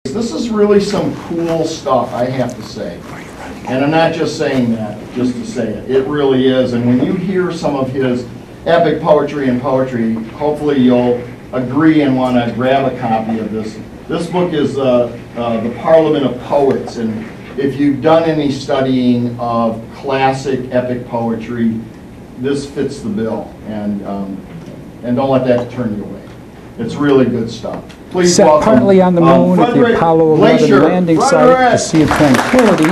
This is really some cool stuff, I have to say. And I'm not just saying that just to say it. It really is. And when you hear some of his epic poetry and poetry, hopefully you'll agree and want to grab a copy of this. This book is the Parliament of Poets. And if you've done any studying of classic epic poetry, this fits the bill. And don't let that turn you away. It's really good stuff. Please Set welcome, partly on the moon at the Frederick Apollo 11 Glaysher. landing Frederick. site, the Sea of Tranquility,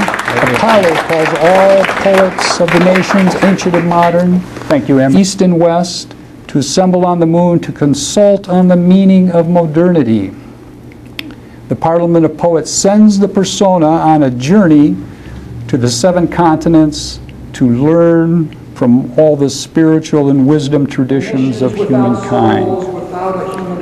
Apollo calls all poets of the nations, ancient and modern, thank you, Em, east and west, to assemble on the moon to consult on the meaning of modernity. The Parliament of Poets sends the persona on a journey to the 7 continents to learn from all the spiritual and wisdom traditions of humankind.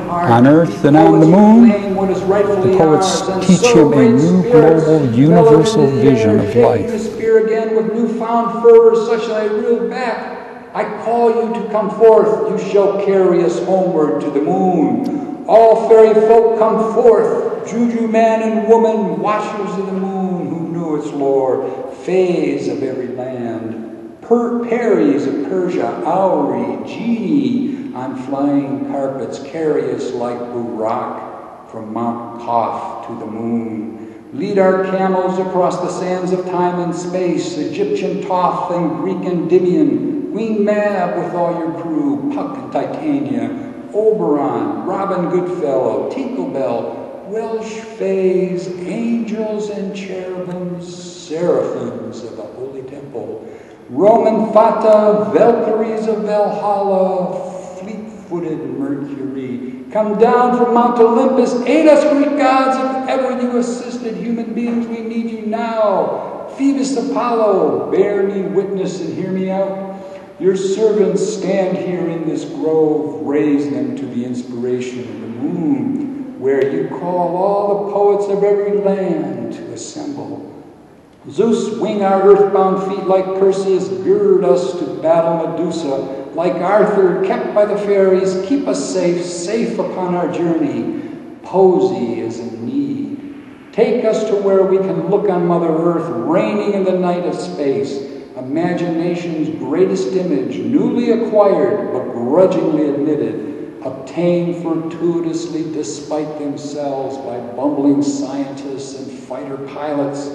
On Earth and on the moon, the poets teach him a new global universal vision of life. Again with newfound fervor such that I reel back. I call you to come forth. You shall carry us homeward to the moon. All fairy folk come forth. Juju man and woman, watchers of the moon, who knew its lore. Fays of every land. Peris of Persia, Auri, Genie, on flying carpets carry us like Burak from Mount Kaf to the moon. Lead our camels across the sands of time and space, Egyptian Thoth and Greek Endymion, Queen Mab with all your crew, Puck and Titania, Oberon, Robin Goodfellow, Tinkerbell, Welsh fays, angels and cherubims, seraphims of the Holy Temple, Roman Fata, Valkyries of Valhalla, fleet-footed Mercury. Come down from Mount Olympus, aid us, Greek gods, if ever you assisted human beings, we need you now. Phoebus Apollo, bear me witness and hear me out. Your servants stand here in this grove, raise them to the inspiration of the moon, where you call all the poets of every land to assemble. Zeus, wing our earthbound feet like Perseus, gird us to battle Medusa. Like Arthur, kept by the fairies, keep us safe, safe upon our journey. Poesy is in need. Take us to where we can look on Mother Earth, reigning in the night of space. Imagination's greatest image, newly acquired but grudgingly admitted, obtained fortuitously despite themselves by bumbling scientists and fighter pilots.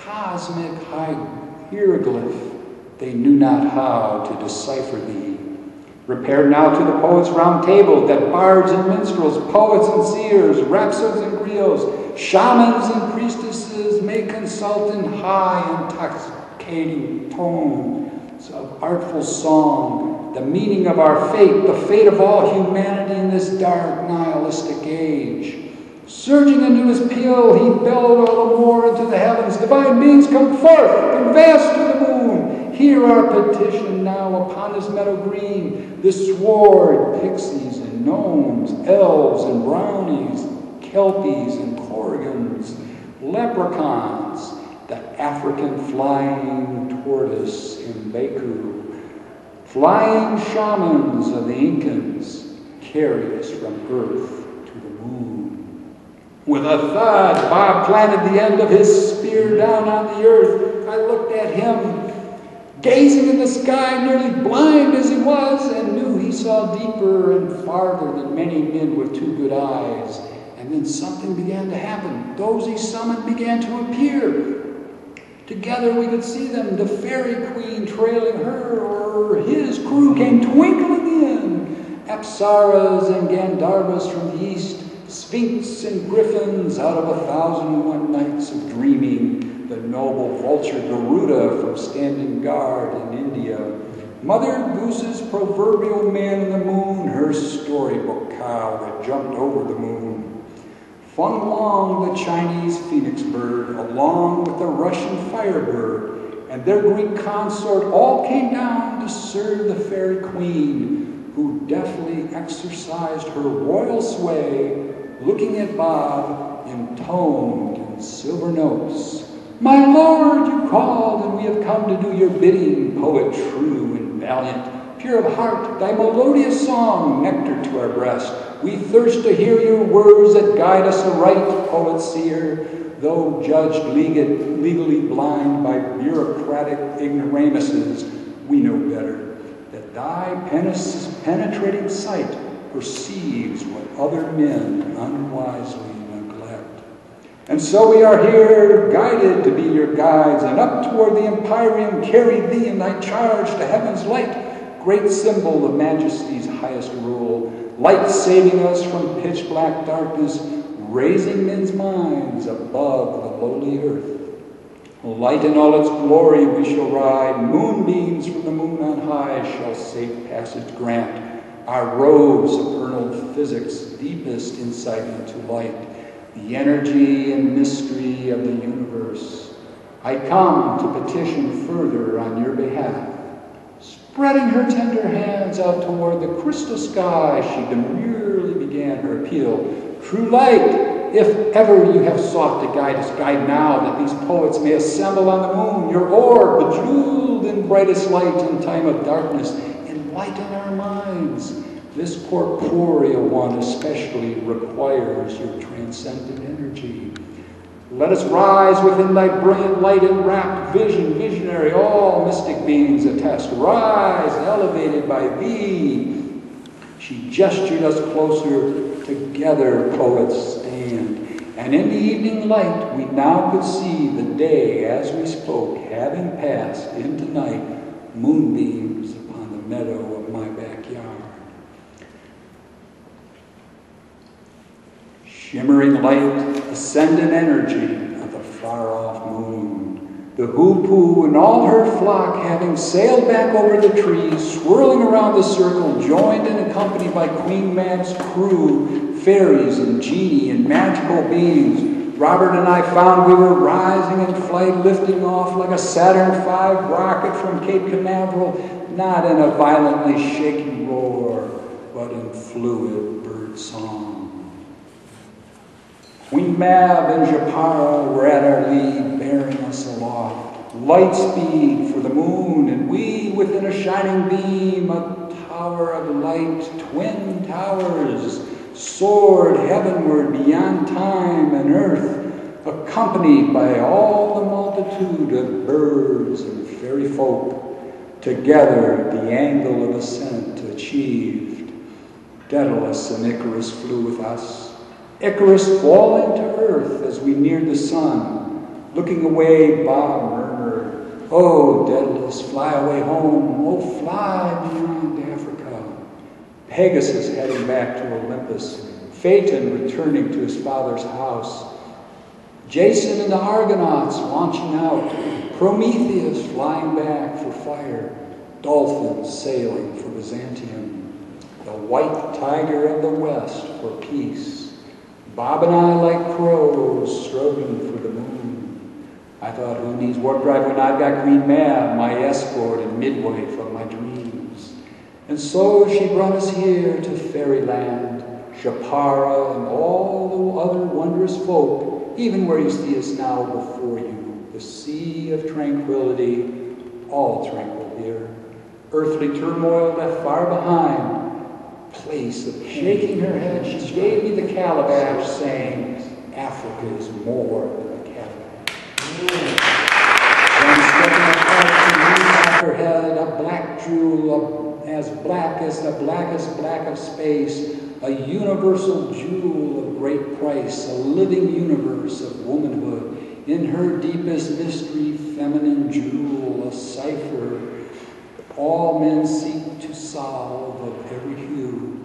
Cosmic hieroglyph, they knew not how to decipher thee. Repair now to the poets' round table, that bards and minstrels, poets and seers, rhapsodes and griots, shamans and priestesses may consult in high intoxicating tones of artful song, the meaning of our fate, the fate of all humanity in this dark nihilistic age. Surging into his peal, he bellowed all the more into the heavens. Divine beings, come forth, convey us to the moon. Hear our petition now upon this meadow green. This sward, pixies and gnomes, elves and brownies, kelpies and korrigans, leprechauns, the African flying tortoise in Baku, flying shamans of the Incans, carry us from earth to the moon. With a thud, Bob planted the end of his spear down on the earth. I looked at him, gazing in the sky, nearly blind as he was, and knew he saw deeper and farther than many men with 2 good eyes. And then something began to happen. Those he summoned began to appear. Together we could see them, the fairy queen trailing her, or his crew came twinkling in. Apsaras and Gandharvas from the east, Sphinx and griffins out of 1,001 nights of dreaming, the noble vulture Garuda from standing guard in India, Mother Goose's proverbial man in the moon, her storybook cow that jumped over the moon, Feng Long, the Chinese phoenix bird, along with the Russian firebird, and their Greek consort all came down to serve the fairy queen, who deftly exercised her royal sway, looking at Bob, intoned in silver notes. My lord, you called, and we have come to do your bidding, poet true and valiant, pure of heart, thy melodious song, nectar to our breast, We thirst to hear your words that guide us aright, poet seer, though judged legally blind by bureaucratic ignoramuses, we know better, that thy penetrating sight perceives what other men unwisely neglect. And so we are here, guided to be your guides, and up toward the empyrean carry thee in thy charge to heaven's light, great symbol of majesty's highest rule, light saving us from pitch-black darkness, raising men's minds above the lowly earth. Light in all its glory we shall ride, moonbeams from the moon on high shall safe passage grant, our robes supernal physics deepest insight into light, the energy and mystery of the universe. I come to petition further on your behalf. Spreading her tender hands out toward the crystal sky, she demurely began her appeal. True light, if ever you have sought to guide us, guide now, that these poets may assemble on the moon, your orb, bejeweled in brightest light in time of darkness, enlighten our minds. This corporeal one especially requires your transcendent energy. Let us rise within thy brilliant light and rapt vision, visionary, all mystic beings attest. Rise, elevated by thee. She gestured us closer, together poets stand. And in the evening light we now could see the day as we spoke, having passed into night, moonbeams upon the meadow of my backyard. Shimmering light, ascendant energy of the far-off moon. The hoopoe and all her flock, having sailed back over the trees, swirling around the circle, joined and accompanied by Queen Mab's crew, fairies and genii and magical beings. Robert and I found we were rising in flight, lifting off like a Saturn V rocket from Cape Canaveral, not in a violently shaky roar, but in fluid bird song. Queen Mab and Japara were at our lead, bearing us aloft. Light speed for the moon, and we within a shining beam, a tower of light, twin towers, soared heavenward beyond time and earth, accompanied by all the multitude of birds and fairy folk. Together the angle of ascent achieved. Daedalus and Icarus flew with us. Icarus falling to earth as we neared the sun. Looking away, Bob murmured, "Oh, Daedalus, fly away home. Oh, fly beyond Africa." Pegasus heading back to Olympus. Phaeton returning to his father's house. Jason and the Argonauts launching out. Prometheus flying back for fire. Dolphins sailing for Byzantium. The white tiger of the west for peace. Bob and I, like crows, striving for the moon. I thought, who needs warp drive when I've got Queen Mab, my escort and midwife of my dreams? And so she brought us here to fairyland, Japara and all the other wondrous folk, even where you see us now before you, the sea of tranquility, all tranquil here. Earthly turmoil left far behind, place of shaking her head, she gave me the calabash, saying, Africa is more than a calabash. Then stepping apart to me off her head, a black jewel as black as the blackest black of space, a universal jewel of great price, a living universe of womanhood, in her deepest mystery, feminine jewel, a cipher all men seek to solve of every hue.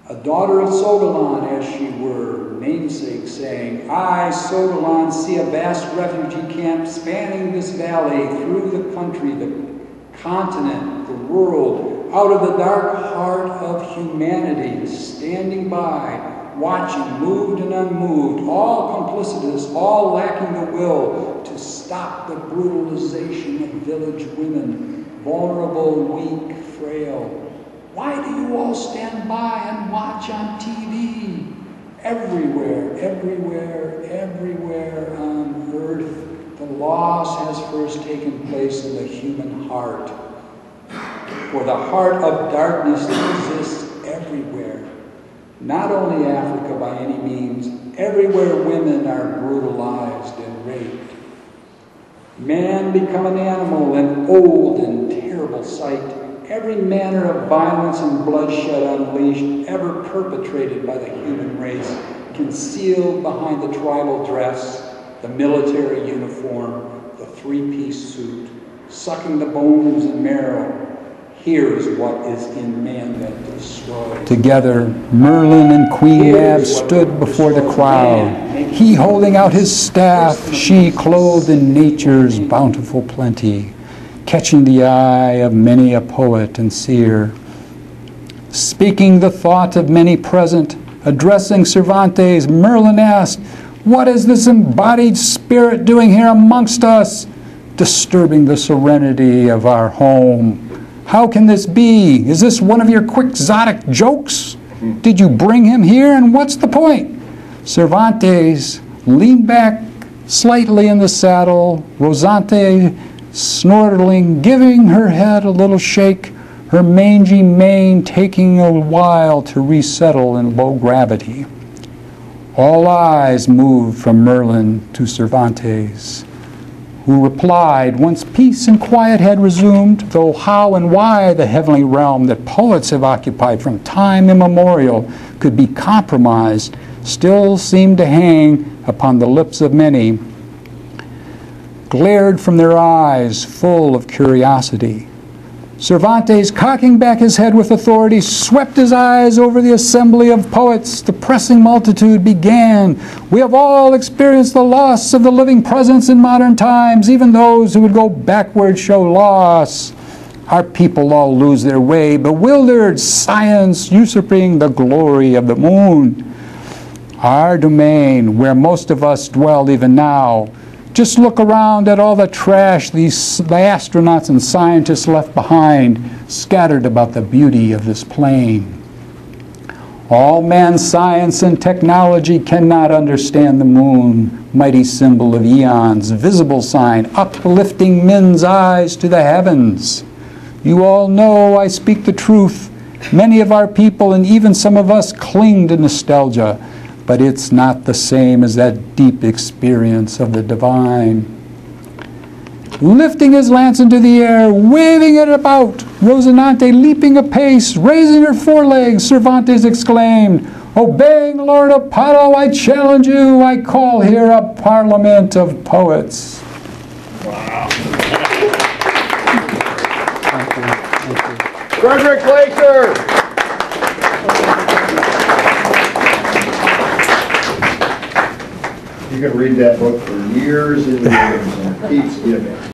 A daughter of Sogalan, as she were, namesake saying, I, Sogalan, see a vast refugee camp spanning this valley, through the country, the continent, the world, out of the dark heart of humanity, standing by, watching, moved and unmoved, all complicitous, all lacking the will to stop the brutalization of village women, vulnerable, weak, frail. Why do you all stand by and watch on TV? Everywhere, everywhere, everywhere on earth, the loss has first taken place in the human heart. For the heart of darkness exists everywhere. Not only Africa by any means, everywhere women are brutalized and raped. Man become an animal, an old and terrible sight. Every manner of violence and bloodshed unleashed, ever perpetrated by the human race, concealed behind the tribal dress, the military uniform, the three-piece suit, sucking the bones and marrow. Here's what is in man that destroys. Together, Merlin and Queen Mab stood before the crowd, he holding out his staff, she clothed in nature's bountiful plenty, catching the eye of many a poet and seer. Speaking the thought of many present, addressing Cervantes, Merlin asked, "What is this embodied spirit doing here amongst us, disturbing the serenity of our home? How can this be? Is this one of your quixotic jokes? Did you bring him here, and what's the point?" Cervantes leaned back slightly in the saddle, Rosante snortling, giving her head a little shake, her mangy mane taking a while to resettle in low gravity. All eyes moved from Merlin to Cervantes, who replied, once peace and quiet had resumed, though how and why the heavenly realm that poets have occupied from time immemorial could be compromised still seemed to hang upon the lips of many, glared from their eyes full of curiosity. Cervantes, cocking back his head with authority, swept his eyes over the assembly of poets. The pressing multitude began. "We have all experienced the loss of the living presence in modern times. Even those who would go backward show loss. Our people all lose their way, bewildered, science usurping the glory of the moon. Our domain, where most of us dwell even now. Just look around at all the trash the astronauts and scientists left behind, scattered about the beauty of this plain. All man's science and technology cannot understand the moon, mighty symbol of eons, visible sign, uplifting men's eyes to the heavens. You all know I speak the truth. Many of our people and even some of us cling to nostalgia, but it's not the same as that deep experience of the divine." Lifting his lance into the air, waving it about, Rosinante leaping apace, raising her forelegs, Cervantes exclaimed, "Obeying Lord Apollo, I challenge you, I call here a parliament of poets." Wow. Frederick Glaysher. You can read that book for years and years and keeps giving.